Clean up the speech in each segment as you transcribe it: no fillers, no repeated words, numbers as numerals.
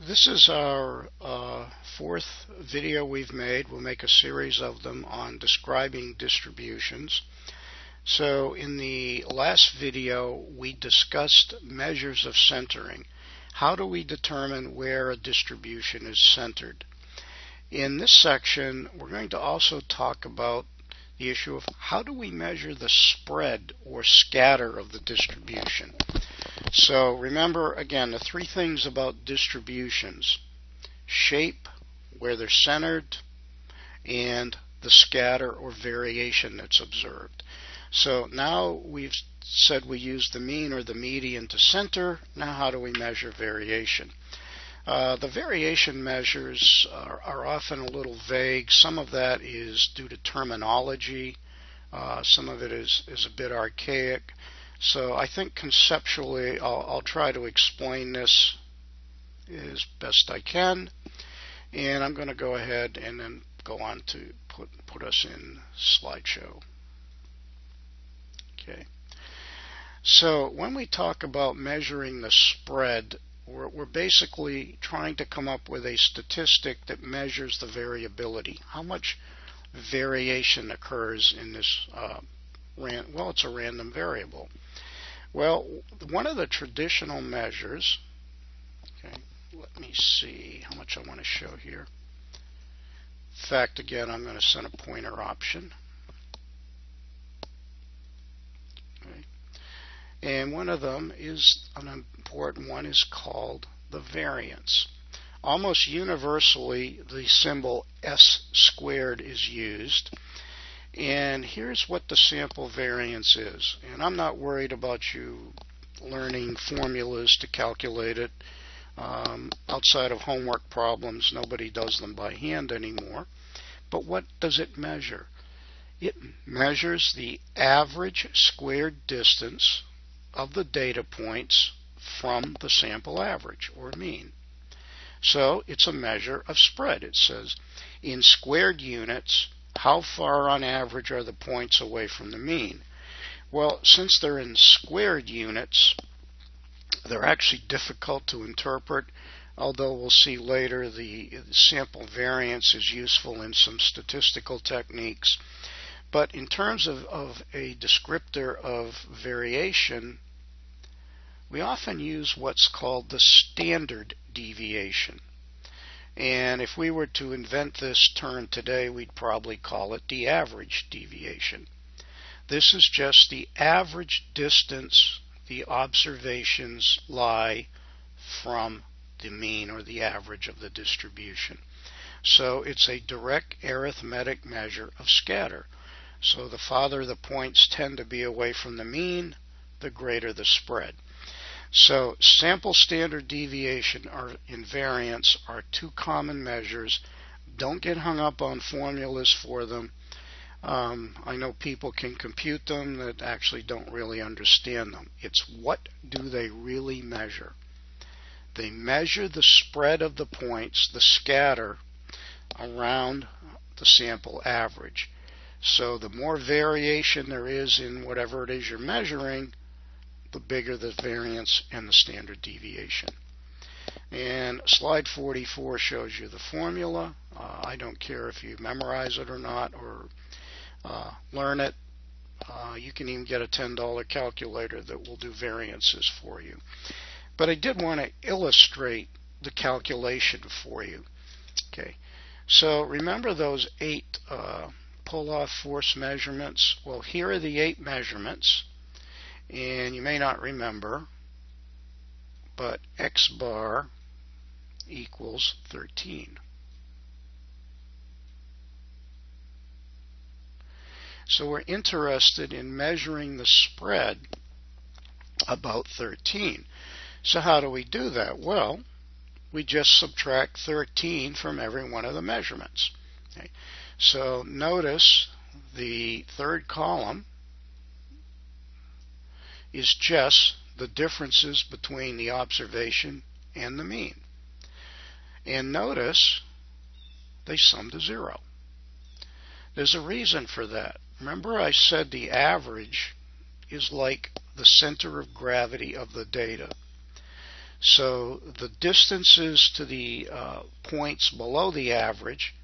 This is our fourth video we've made. We'll make a series of them on describing distributions. So in the last video we discussed measures of centering. How do we determine where a distribution is centered? In this section we're going to also talk about the issue of how do we measure the spread or scatter of the distribution. So remember again the three things about distributions: shape, where they're centered, and the scatter or variation that's observed. So now we've said we use the mean or the median to center. Now how do we measure variation? The variation measures are often a little vague. Some of that is due to terminology. Some of it is a bit archaic. So I think conceptually I'll try to explain this as best I can. And I'm going to go ahead and then go on to put us in slideshow. Okay. So when we talk about measuring the spread, we're basically trying to come up with a statistic that measures the variability. How much variation occurs in this, well, it's a random variable. Well, one of the traditional measures, okay, let me see how much I want to show here. In fact, again, I'm going to set a pointer option. Okay. And one of them is an important one, is called the variance. Almost universally the symbol S squared is used. And here's what the sample variance is. And I'm not worried about you learning formulas to calculate it. Outside of homework problems, nobody does them by hand anymore. But what does it measure? It measures the average squared distance of the data points from the sample average, or mean. So it's a measure of spread. It says in squared units, how far on average are the points away from the mean? Well, since they're in squared units, they're actually difficult to interpret, although we'll see later the sample variance is useful in some statistical techniques. But in terms of a descriptor of variation, we often use what's called the standard deviation. And if we were to invent this term today, we'd probably call it the average deviation. This is just the average distance the observations lie from the mean or the average of the distribution. So it's a direct arithmetic measure of scatter. So the farther the points tend to be away from the mean, the greater the spread. So sample standard deviation and variance are two common measures. Don't get hung up on formulas for them. I know people can compute them that actually don't really understand them. It's what do they really measure? They measure the spread of the points, the scatter, around the sample average. So the more variation there is in whatever it is you're measuring, the bigger the variance and the standard deviation. And slide 44 shows you the formula. I don't care if you memorize it or not, or learn it. You can even get a $10 calculator that will do variances for you. But I did want to illustrate the calculation for you. Okay, so remember those 8 pull-off force measurements? Well, here are the 8 measurements. And you may not remember, but X bar equals 13. So we're interested in measuring the spread about 13. So how do we do that? Well, we just subtract 13 from every one of the measurements. Okay. So notice the third column is just the differences between the observation and the mean. And notice they sum to 0. There's a reason for that. Remember I said the average is like the center of gravity of the data. So the distances to the points below the average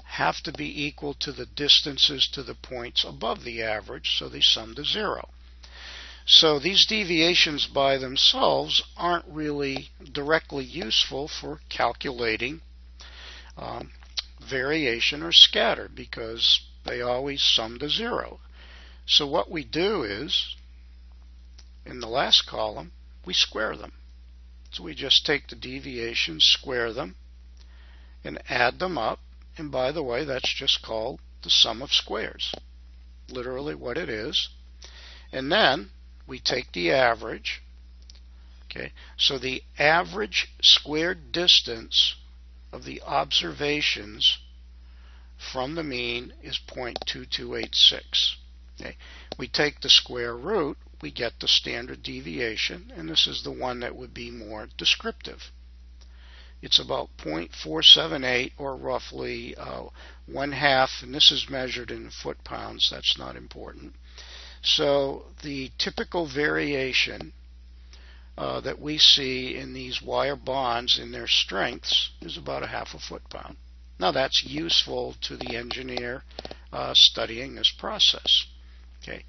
have to be equal to the distances to the points above the average, so they sum to 0. So these deviations by themselves aren't really directly useful for calculating variation or scatter, because they always sum to 0. So what we do is, in the last column, we square them. So we just take the deviations, square them, and add them up. And by the way, that's just called the sum of squares, literally what it is. And then we take the average. Okay, so the average squared distance of the observations from the mean is 0.2286. Okay, we take the square root, we get the standard deviation, and this is the one that would be more descriptive. It's about 0.478, or roughly 1/2, and this is measured in foot-pounds. That's not important. So the typical variation that we see in these wire bonds in their strengths is about 1/2 foot-pound. Now that's useful to the engineer studying this process. Okay.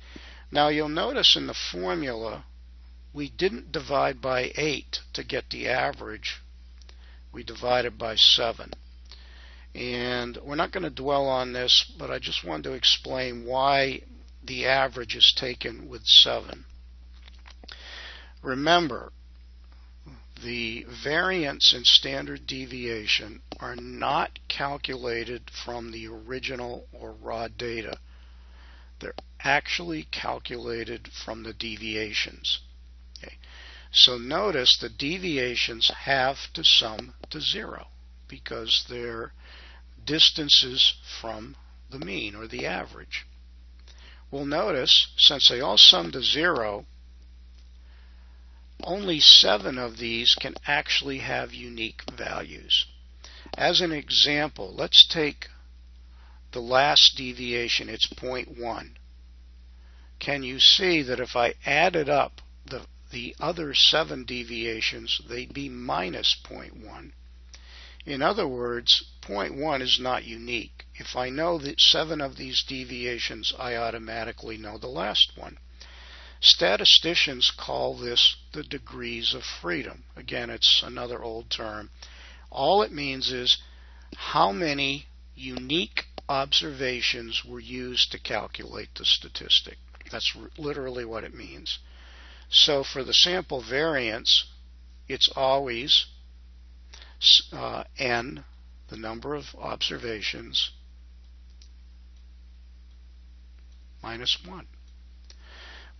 Now you'll notice in the formula we didn't divide by 8 to get the average. We divided by 7. And we're not going to dwell on this, but I just wanted to explain why the average is taken with 7. Remember, the variance and standard deviation are not calculated from the original or raw data. They're actually calculated from the deviations. Okay. So notice the deviations have to sum to 0 because they're distances from the mean or the average. Well, notice, since they all sum to 0, only 7 of these can actually have unique values. As an example, let's take the last deviation, it's 0.1. Can you see that if I added up the other 7 deviations, they'd be minus 0.1? In other words, 0.1 is not unique. If I know that 7 of these deviations, I automatically know the last one. Statisticians call this the degrees of freedom. Again, it's another old term. All it means is how many unique observations were used to calculate the statistic. That's literally what it means. So for the sample variance, it's always n, the number of observations, minus 1.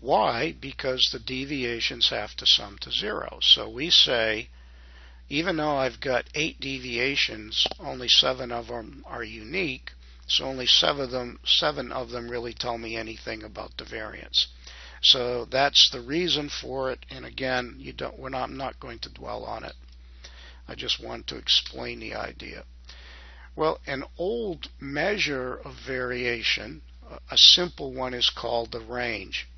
Why? Because the deviations have to sum to 0. So we say, even though I've got 8 deviations, only 7 of them are unique, so only 7 of them really tell me anything about the variance. So that's the reason for it, and again, I'm not going to dwell on it. I just want to explain the idea. Well, an old measure of variation, a simple one, is called the range.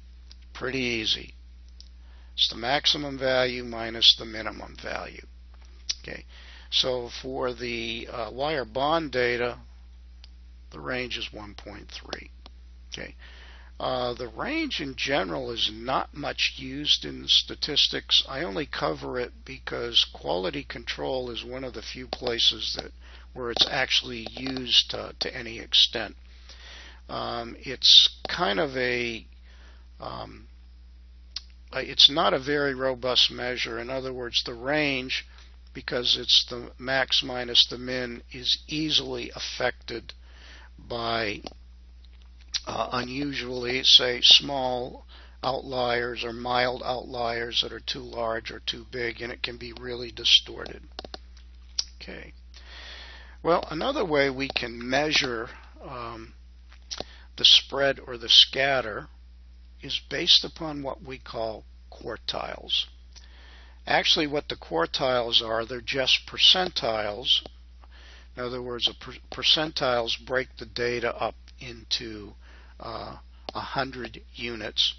Pretty easy. It's the maximum value minus the minimum value. Okay, so for the wire bond data, the range is 1.3. Okay, the range in general is not much used in statistics. I only cover it because quality control is one of the few places where it's actually used to any extent. It's kind of it's not a very robust measure. In other words, the range, because it's the max minus the min, is easily affected by unusually, say, small outliers or mild outliers that are too large or too big, and it can be really distorted. Okay. Well, another way we can measure the spread or the scatter is based upon what we call quartiles. Actually, what the quartiles are, they're just percentiles. In other words, percentiles break the data up into 100 units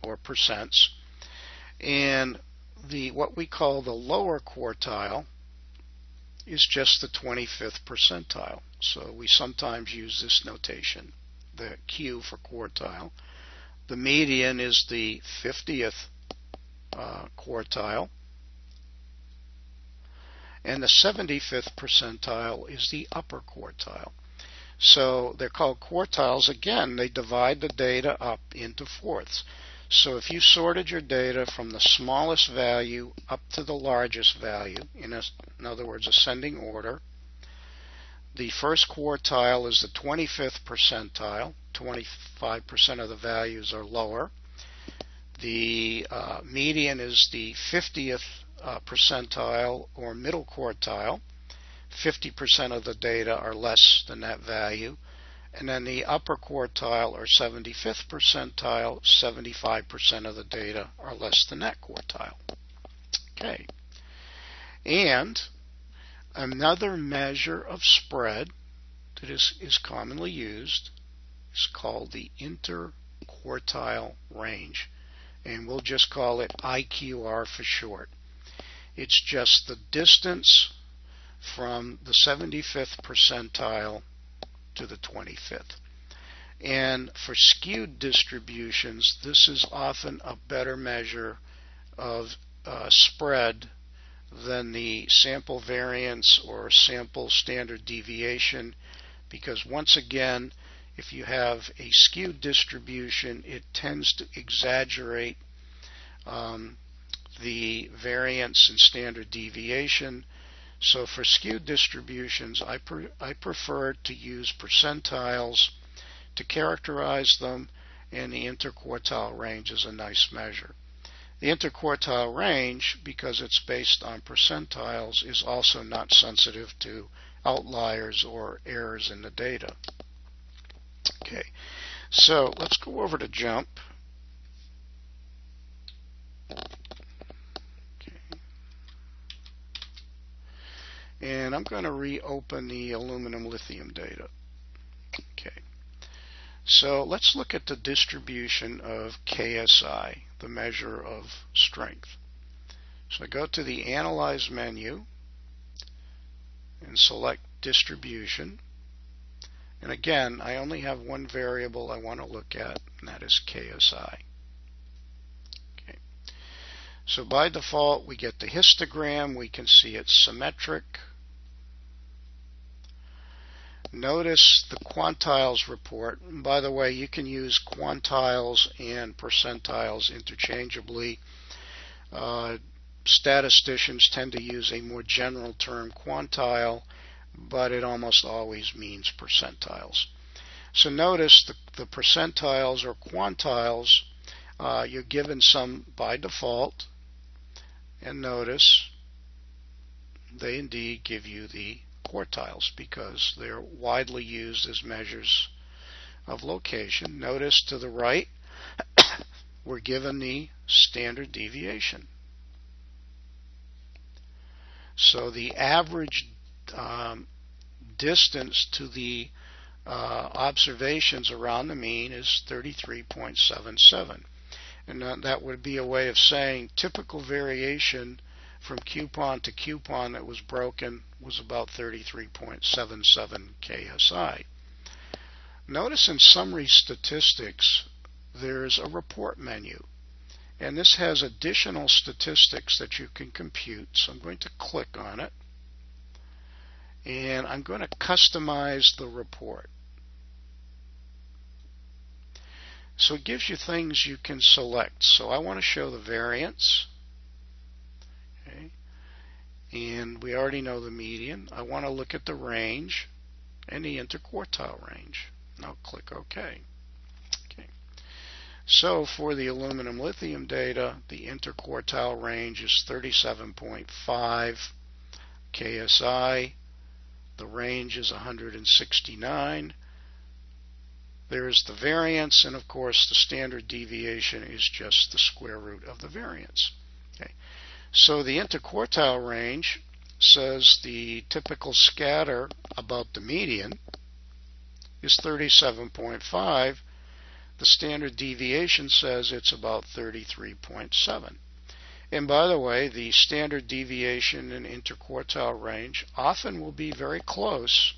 or percents. And what we call the lower quartile is just the 25th percentile. So we sometimes use this notation, the Q for quartile. The median is the 50th quartile. And the 75th percentile is the upper quartile. So they're called quartiles. Again, they divide the data up into fourths. So if you sorted your data from the smallest value up to the largest value, in other words, ascending order, the first quartile is the 25th percentile. 25% of the values are lower. The median is the 50th percentile or middle quartile. 50% of the data are less than that value. And then the upper quartile or 75th percentile, 75% of the data are less than that quartile. Okay. And another measure of spread that is commonly used is called the interquartile range. And we'll just call it IQR for short. It's just the distance from the 75th percentile to the 25th. And for skewed distributions, this is often a better measure of spread than the sample variance or sample standard deviation, because once again, if you have a skewed distribution, it tends to exaggerate the variance and standard deviation. So for skewed distributions, I prefer to use percentiles to characterize them, and the interquartile range is a nice measure. The interquartile range, because it's based on percentiles, is also not sensitive to outliers or errors in the data. Okay, so let's go over to JUMP. And I'm going to reopen the aluminum lithium data. Okay. So let's look at the distribution of KSI, the measure of strength. So I go to the Analyze menu and select Distribution. And again, I only have one variable I want to look at, and that is KSI. Okay. So by default, we get the histogram. We can see it's symmetric. Notice the quantiles report. And by the way, you can use quantiles and percentiles interchangeably. Statisticians tend to use a more general term, quantile, but it almost always means percentiles. So notice the percentiles or quantiles, you're given some by default, and notice they indeed give you the quartiles because they're widely used as measures of location. Notice to the right we're given the standard deviation. So the average distance to the observations around the mean is 33.77. And that would be a way of saying typical variation from coupon to coupon that was broken was about 33.77 KSI. Notice in summary statistics there's a report menu, and this has additional statistics that you can compute. So I'm going to click on it, and I'm going to customize the report. So it gives you things you can select. So I want to show the variance. Okay. And we already know the median. I want to look at the range and the interquartile range. And I'll click OK. Okay. So for the aluminum lithium data, the interquartile range is 37.5 KSI. The range is 169. There's the variance, and of course the standard deviation is just the square root of the variance. Okay. So the interquartile range says the typical scatter about the median is 37.5. The standard deviation says it's about 33.7. And by the way, the standard deviation and interquartile range often will be very close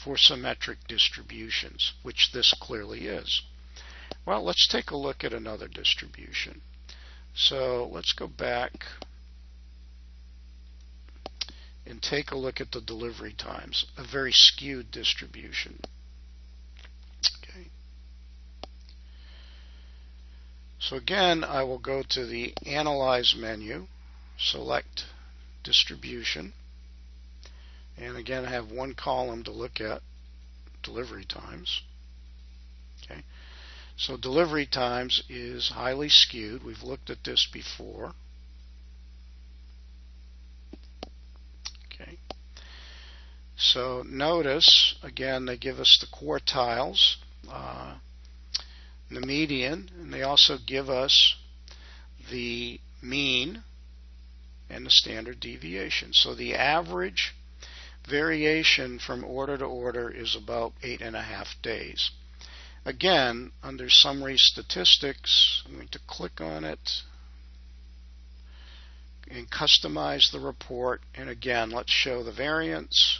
for symmetric distributions, which this clearly is. Well, let's take a look at another distribution. So let's go back and take a look at the delivery times, a very skewed distribution. Okay. So again, I will go to the Analyze menu, select Distribution, and again I have one column to look at, delivery times. Okay. So delivery times is highly skewed. We've looked at this before. Okay. So notice, again, they give us the quartiles, the median, and they also give us the mean and the standard deviation. So the average variation from order to order is about 8.5 days. Again, under summary statistics, I'm going to click on it and customize the report. And again, let's show the variance.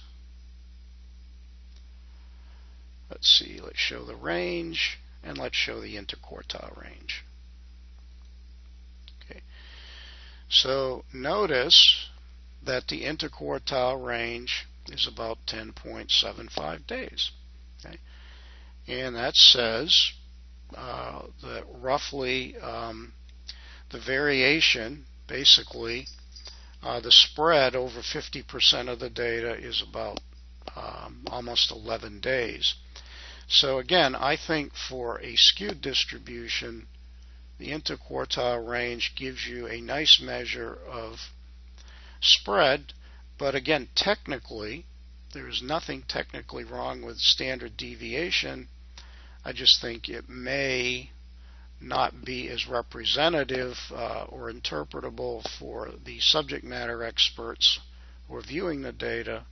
Let's see, let's show the range, and let's show the interquartile range. Okay. So notice that the interquartile range is about 10.75 days. Okay. And that says that roughly the variation, basically, the spread over 50% of the data is about almost 11 days. So again, I think for a skewed distribution, the interquartile range gives you a nice measure of spread, but again, technically, there is nothing technically wrong with standard deviation. I just think it may not be as representative or interpretable for the subject matter experts who are viewing the data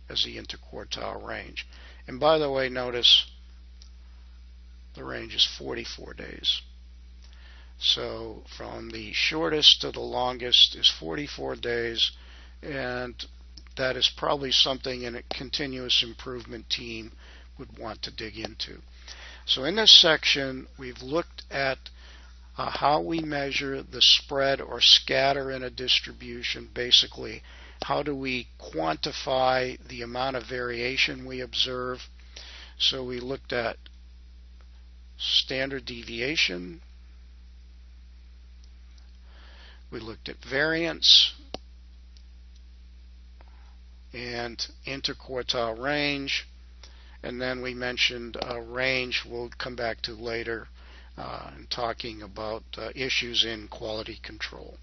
as the interquartile range. And by the way, notice the range is 44 days. So from the shortest to the longest is 44 days, and that is probably something a continuous improvement team would want to dig into. So in this section, we've looked at how we measure the spread or scatter in a distribution. Basically, how do we quantify the amount of variation we observe? So we looked at standard deviation, we looked at variance, and interquartile range, and then we mentioned range we'll come back to later in talking about issues in quality control.